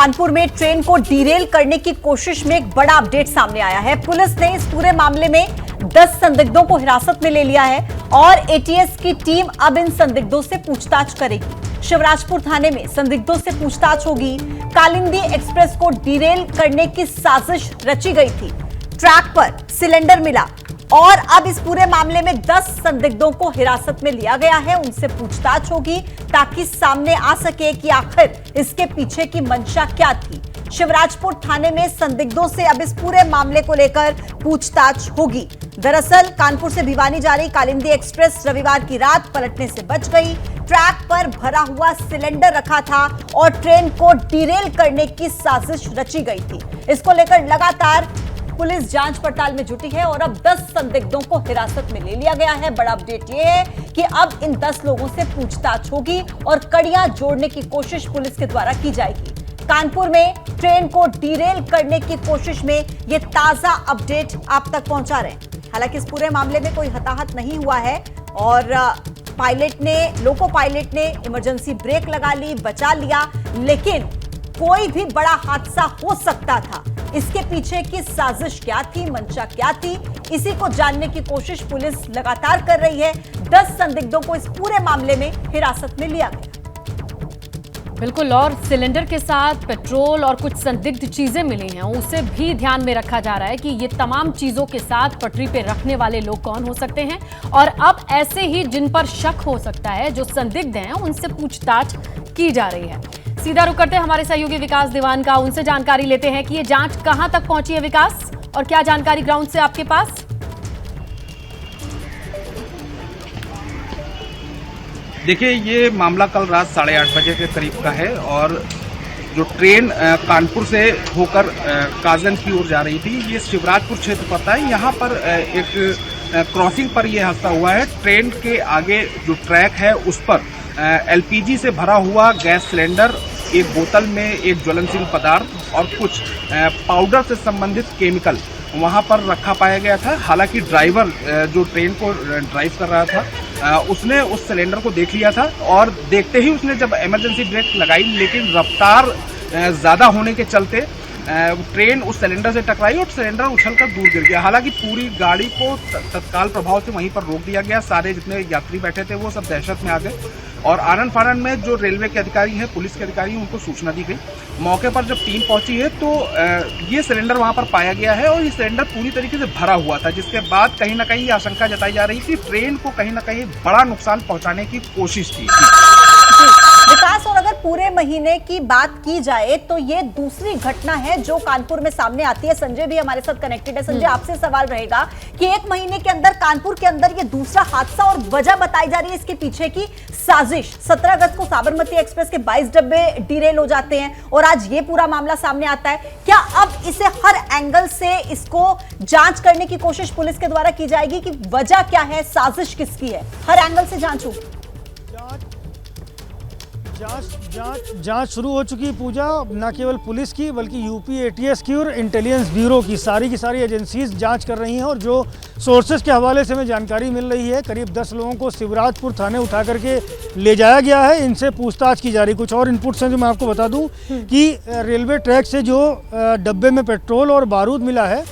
कानपुर में ट्रेन को डीरेल करने की कोशिश में एक बड़ा अपडेट सामने आया है। पुलिस ने इस पूरे मामले में 10 संदिग्धों को हिरासत में ले लिया है और एटीएस की टीम अब इन संदिग्धों से पूछताछ करेगी। शिवराजपुर थाने में संदिग्धों से पूछताछ होगी। कालिंदी एक्सप्रेस को डीरेल करने की साजिश रची गई थी। ट्रैक पर सिलेंडर मिला और अब इस पूरे मामले में 10 संदिग्धों को हिरासत में लिया गया है। उनसे पूछताछ होगी ताकि सामने आ सके कि आखिर इसके पीछे की मंशा क्या थी। शिवराजपुर थाने में संदिग्धों से अब इस पूरे मामले को लेकर पूछताछ होगी। दरअसल कानपुर से भिवानी जा रही कालिंदी एक्सप्रेस रविवार की रात पलटने से बच गई। ट्रैक पर भरा हुआ सिलेंडर रखा था और ट्रेन को डीरेल करने की साजिश रची गई थी। इसको लेकर लगातार पुलिस जांच पड़ताल में जुटी है और अब 10 संदिग्धों को हिरासत में ले लिया गया है। बड़ा अपडेट यह है कि अब इन 10 लोगों से पूछताछ होगी और कड़ियां जोड़ने की कोशिश पुलिस के द्वारा की जाएगी। कानपुर में ट्रेन को डीरेल करने की कोशिश में यह ताजा अपडेट आप तक पहुंचा रहे हैं। हालांकि इस पूरे मामले में कोई हताहत नहीं हुआ है और लोको पायलट ने इमरजेंसी ब्रेक लगा ली, बचा लिया, लेकिन कोई भी बड़ा हादसा हो सकता था। इसके पीछे की साजिश क्या थी, मंशा क्या थी, इसी को जानने की कोशिश पुलिस लगातार कर रही है। 10 संदिग्धों को इस पूरे मामले में हिरासत में लिया गया। बिल्कुल, और सिलेंडर के साथ पेट्रोल और कुछ संदिग्ध चीजें मिली हैं, उसे भी ध्यान में रखा जा रहा है कि ये तमाम चीजों के साथ पटरी पे रखने वाले लोग कौन हो सकते हैं और अब ऐसे ही जिन पर शक हो सकता है, जो संदिग्ध हैं, उनसे पूछताछ की जा रही है। सीधा रुक करते हैं हमारे सहयोगी विकास दीवान का, उनसे जानकारी लेते हैं कि ये जांच कहां तक पहुंची है। विकास, और क्या जानकारी ग्राउंड से आपके पास? देखिए, ये मामला कल रात 8:30 बजे के करीब का है और जो ट्रेन कानपुर से होकर काजगंज की ओर जा रही थी, ये शिवराजपुर क्षेत्र पड़ता है। यहाँ पर एक क्रॉसिंग पर यह हादसा हुआ है। ट्रेन के आगे जो ट्रैक है उस पर एलपीजी से भरा हुआ गैस सिलेंडर, एक बोतल में एक ज्वलनशील पदार्थ और कुछ पाउडर से संबंधित केमिकल वहां पर रखा पाया गया था। हालांकि ड्राइवर जो ट्रेन को ड्राइव कर रहा था उसने उस सिलेंडर को देख लिया था और देखते ही उसने जब इमरजेंसी ब्रेक लगाई, लेकिन रफ्तार ज़्यादा होने के चलते ट्रेन उस सिलेंडर से टकराई और सिलेंडर उछलकर दूर गिर गया। हालांकि पूरी गाड़ी को तत्काल प्रभाव से वहीं पर रोक दिया गया। सारे जितने यात्री बैठे थे वो सब दहशत में आ गए और आनन फानन में जो रेलवे के अधिकारी हैं, पुलिस के अधिकारी हैं, उनको सूचना दी गई। मौके पर जब टीम पहुंची है तो ये सिलेंडर वहां पर पाया गया है और ये सिलेंडर पूरी तरीके से भरा हुआ था, जिसके बाद कहीं ना कहीं ये आशंका जताई जा रही थी ट्रेन को कहीं ना कहीं बड़ा नुकसान पहुंचाने की कोशिश की। विकास, और अगर पूरे महीने की बात की जाए तो ये दूसरी घटना है जो कानपुर में सामने आती है। संजय भी हमारे साथ कनेक्टेड है। संजय, आपसे सवाल रहेगा कि एक महीने के अंदर कानपुर के अंदर ये दूसरा हादसा और वजह बताई जा रही है इसके पीछे की साजिश। 17 अगस्त को साबरमती एक्सप्रेस के 22 डब्बे डीरेल हो जाते हैं और आज ये पूरा मामला सामने आता है। क्या अब इसे हर एंगल से इसको जांच करने की कोशिश पुलिस के द्वारा की जाएगी कि वजह क्या है, साजिश किसकी है? हर एंगल से जांच होगी। जांच शुरू हो चुकी है पूजा, न केवल पुलिस की बल्कि यूपी एटीएस की और इंटेलिजेंस ब्यूरो की सारी एजेंसीज जांच कर रही हैं। और जो सोर्सेज के हवाले से हमें जानकारी मिल रही है, करीब 10 लोगों को शिवराजपुर थाने उठा करके ले जाया गया है। इनसे पूछताछ की जा रही। कुछ और इनपुट्स हैं जो मैं आपको बता दूं कि रेलवे ट्रैक से जो डब्बे में पेट्रोल और बारूद मिला है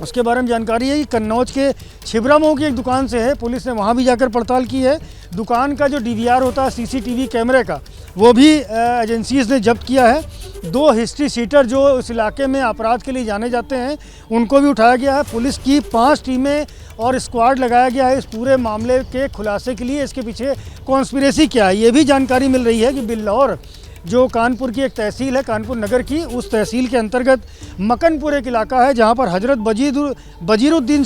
उसके बारे में जानकारी है कि कन्नौज के छिबरा मऊ की एक दुकान से है। पुलिस ने वहां भी जाकर पड़ताल की है। दुकान का जो डीवीआर होता है सीसीटीवी कैमरे का, वो भी एजेंसीज ने जब्त किया है। 2 हिस्ट्री सीटर जो उस इलाके में अपराध के लिए जाने जाते हैं, उनको भी उठाया गया है। पुलिस की 5 टीमें और स्क्वाड लगाया गया है इस पूरे मामले के खुलासे के लिए। इसके पीछे कॉन्स्पिरेसी क्या है, ये भी जानकारी मिल रही है कि बिल्लौर जो कानपुर की एक तहसील है, कानपुर नगर की, उस तहसील के अंतर्गत मकनपुर एक इलाका है जहां पर हजरत बजीरुद्दीन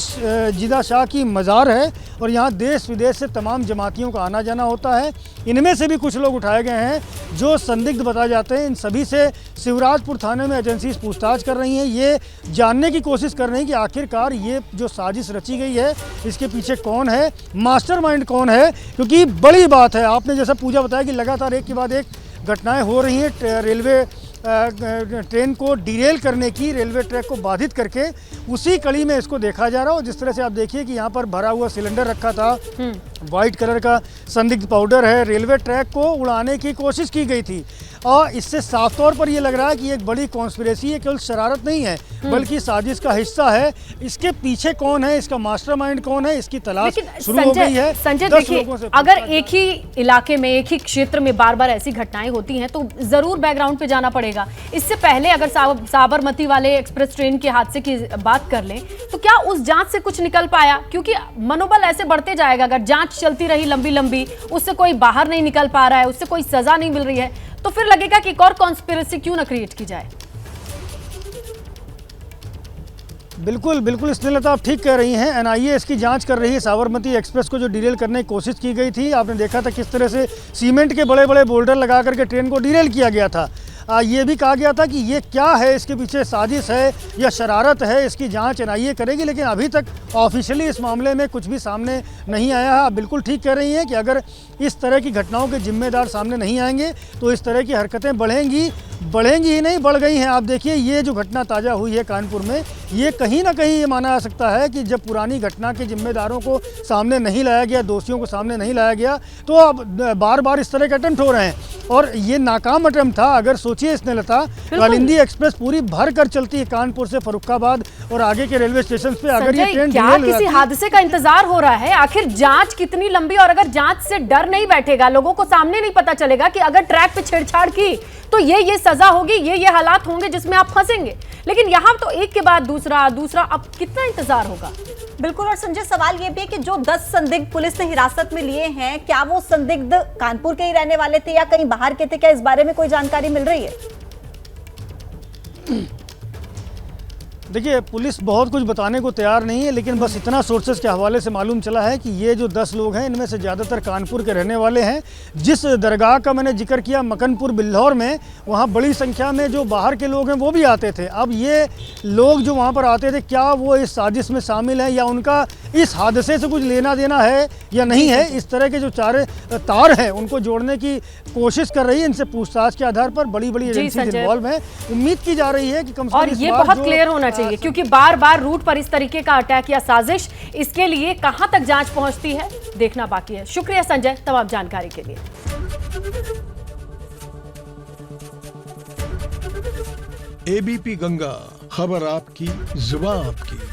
जिदा शाह की मज़ार है और यहां देश विदेश से तमाम जमातियों का आना जाना होता है। इनमें से भी कुछ लोग उठाए गए हैं जो संदिग्ध बताए जाते हैं। इन सभी से शिवराजपुर थाने में एजेंसीज पूछताछ कर रही हैं। ये जानने की कोशिश कर रही हैं कि आखिरकार ये जो साजिश रची गई है इसके पीछे कौन है, मास्टरमाइंड कौन है। क्योंकि बड़ी बात है, आपने जैसा पूजा बताया कि लगातार एक के बाद एक घटनाएं हो रही हैं रेलवे ट्रेन को डीरेल करने की, रेलवे ट्रैक को बाधित करके, उसी कड़ी में इसको देखा जा रहा है। और जिस तरह से आप देखिए कि यहाँ पर भरा हुआ सिलेंडर रखा था, वाइट कलर का संदिग्ध पाउडर है, रेलवे ट्रैक को उड़ाने की कोशिश की गई थी। और इससे साफ तौर पर यह लग रहा है कि एक बड़ी कॉन्स्पिरेसी है, केवल शरारत नहीं है बल्कि साजिश का हिस्सा है। इसके पीछे कौन है, इसका मास्टरमाइंड कौन है, इसकी तलाश शुरू हो गई है। संजय देखिए, अगर एक ही इलाके में, एक ही क्षेत्र में बार बार ऐसी घटनाएं होती हैं तो जरूर बैकग्राउंड पे जाना पड़ेगा। इससे पहले अगर साबरमती वाले एक्सप्रेस ट्रेन के हादसे की बात कर लें तो क्या उस जांच से कुछ निकल पाया? क्योंकि मनोबल ऐसे बढ़ते जाएगा अगर जांच चलती रही लंबी लंबी, उससे कोई बाहर नहीं निकल पा रहा है, उससे कोई सजा नहीं मिल रही है, तो फिर लगेगा कि एक और कॉन्स्पिरेसी क्यों ना क्रिएट की जाए। बिल्कुल बिल्कुल स्नेहलता, आप ठीक कह रही हैं। एनआईए इसकी जांच कर रही है। साबरमती एक्सप्रेस को जो डिरेल करने की कोशिश की गई थी, आपने देखा था किस तरह से सीमेंट के बड़े बड़े बोल्डर लगा करके ट्रेन को डिरेल किया गया था। ये भी कहा गया था कि ये क्या है, इसके पीछे साजिश है या शरारत है, इसकी जांच एनआईए करेगी। लेकिन अभी तक ऑफिशियली इस मामले में कुछ भी सामने नहीं आया है। आप बिल्कुल ठीक कह रही हैं कि अगर इस तरह की घटनाओं के जिम्मेदार सामने नहीं आएंगे तो इस तरह की हरकतें बढ़ेंगी ही नहीं, बढ़ गई हैं। आप देखिए, ये जो घटना ताज़ा हुई है कानपुर में, ये कहीं ना कहीं ये माना जा सकता है कि जब पुरानी घटना के जिम्मेदारों को सामने नहीं लाया गया, दोषियों को सामने नहीं लाया गया, तो अब बार बार इस तरह के अटेम्प्ट हो रहे हैं और ये नाकाम अटेम्प्ट था। अगर सोचिए स्नेहलता, कालिंदी एक्सप्रेस पूरी भर कर चलती है कानपुर से फर्रुखाबाद और आगे के रेलवे स्टेशन पे। अगर ये ट्रेन क्या किसी हादसे का इंतजार हो रहा है? आखिर जांच कितनी लंबी, और अगर जांच से डर नहीं बैठेगा, लोगों को सामने नहीं पता चलेगा कि अगर ट्रैक पे छेड़छाड़ की तो ये सजा होगी, ये हालात होंगे जिसमें आप फंसेंगे। लेकिन यहाँ तो एक के बाद दूसरा, अब कितना इंतजार होगा? बिल्कुल। और संजय, सवाल ये भी है कि जो 10 संदिग्ध पुलिस ने हिरासत में लिए हैं, क्या वो संदिग्ध कानपुर के ही रहने वाले थे या कहीं बाहर के थे? क्या इस बारे में कोई जानकारी मिल रही है? देखिए, पुलिस बहुत कुछ बताने को तैयार नहीं है, लेकिन बस इतना सोर्सेज के हवाले से मालूम चला है कि ये जो 10 लोग हैं, इनमें से ज़्यादातर कानपुर के रहने वाले हैं। जिस दरगाह का मैंने जिक्र किया मकनपुर बिल्हौर में, वहाँ बड़ी संख्या में जो बाहर के लोग हैं वो भी आते थे। अब ये लोग जो वहाँ पर आते थे, क्या वो इस साजिश में शामिल हैं या उनका इस हादसे से कुछ लेना देना है या नहीं है, इस तरह के जो चार तार हैं उनको जोड़ने की कोशिश कर रही है। इनसे पूछताछ के आधार पर बड़ी बड़ी एजेंसीज इन्वॉल्व हैं। उम्मीद की जा रही है कि कम से कम और ये बहुत क्लियर होना चाहिए, क्योंकि बार बार रूट पर इस तरीके का अटैक या साजिश, इसके लिए कहां तक जांच पहुंचती है, देखना बाकी है। शुक्रिया संजय तमाम जानकारी के लिए। एबीपी गंगा, खबर आपकी, जुबान आपकी।